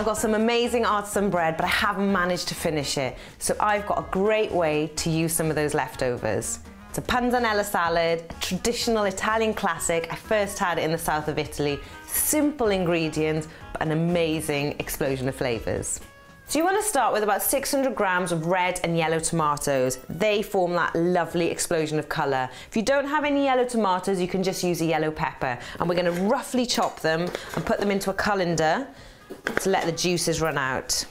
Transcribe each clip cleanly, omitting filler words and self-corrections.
I've got some amazing artisan bread, but I haven't managed to finish it. So I've got a great way to use some of those leftovers. It's a Panzanella salad, a traditional Italian classic. I first had it in the south of Italy. Simple ingredients, but an amazing explosion of flavors. So you want to start with about 600 grams of red and yellow tomatoes. They form that lovely explosion of color. If you don't have any yellow tomatoes, you can just use a yellow pepper. And we're going to roughly chop them and put them into a colander to let the juices run out.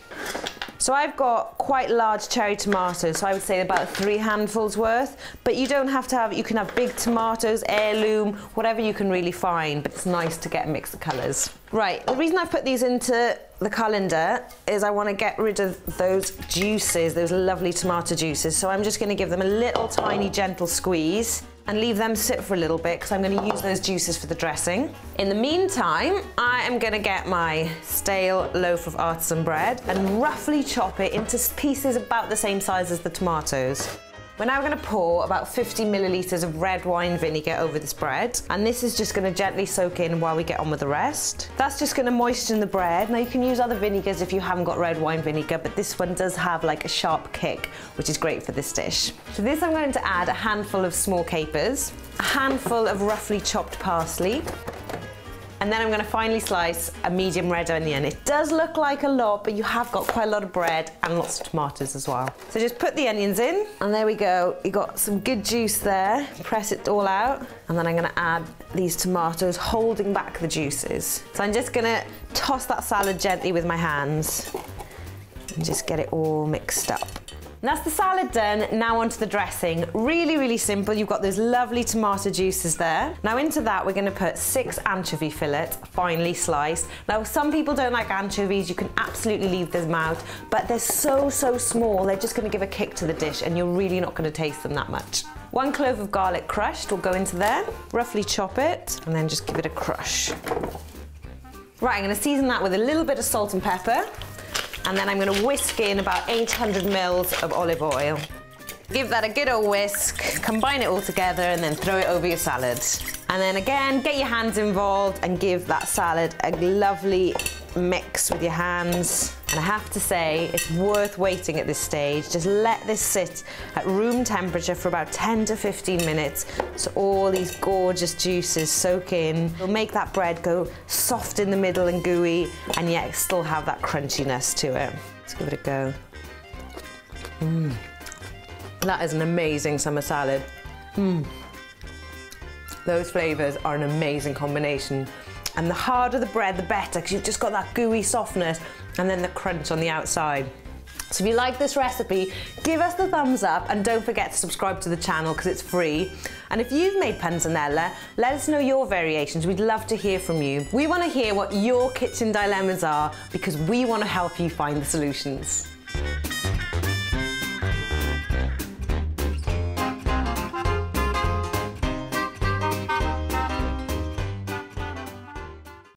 So I've got quite large cherry tomatoes, so I would say about 3 handfuls worth, but you don't have to have, you can have big tomatoes, heirloom, whatever you can really find, but it's nice to get a mix of colours. Right, the reason I put these into the colander is I want to get rid of those juices, those lovely tomato juices, so I'm just going to give them a little tiny gentle squeeze and leave them sit for a little bit because I'm going to use those juices for the dressing. In the meantime, I am going to get my stale loaf of artisan bread and roughly chop it into pieces about the same size as the tomatoes. We're now going to pour about 50 millilitres of red wine vinegar over this bread, and this is just going to gently soak in while we get on with the rest. That's just going to moisten the bread. Now you can use other vinegars if you haven't got red wine vinegar, but this one does have like a sharp kick, which is great for this dish. To this I'm going to add a handful of small capers, a handful of roughly chopped parsley, and then I'm going to finely slice a medium red onion. It does look like a lot, but you have got quite a lot of bread and lots of tomatoes as well. So just put the onions in, and there we go. You got some good juice there. Press it all out, and then I'm going to add these tomatoes, holding back the juices. So I'm just going to toss that salad gently with my hands and just get it all mixed up. And that's the salad done. Now onto the dressing. Really, really simple. You've got those lovely tomato juices there. Now into that, we're gonna put 6 anchovy fillets, finely sliced. Now, some people don't like anchovies. You can absolutely leave them out, but they're so small. They're just gonna give a kick to the dish and you're really not gonna taste them that much. 1 clove of garlic crushed will go into there. Roughly chop it and then just give it a crush. Right, I'm gonna season that with a little bit of salt and pepper. And then I'm going to whisk in about 800 mils of olive oil. Give that a good old whisk, combine it all together and then throw it over your salad. And then again, get your hands involved and give that salad a lovely mix with your hands. And I have to say, it's worth waiting at this stage. Just let this sit at room temperature for about 10 to 15 minutes so all these gorgeous juices soak in. It'll make that bread go soft in the middle and gooey, and yet still have that crunchiness to it. Let's give it a go. That is an amazing summer salad. Those flavours are an amazing combination. And the harder the bread, the better, because you've just got that gooey softness and then the crunch on the outside. So if you like this recipe, give us the thumbs up and don't forget to subscribe to the channel because it's free. And if you've made panzanella, let us know your variations. We'd love to hear from you. We want to hear what your kitchen dilemmas are because we want to help you find the solutions.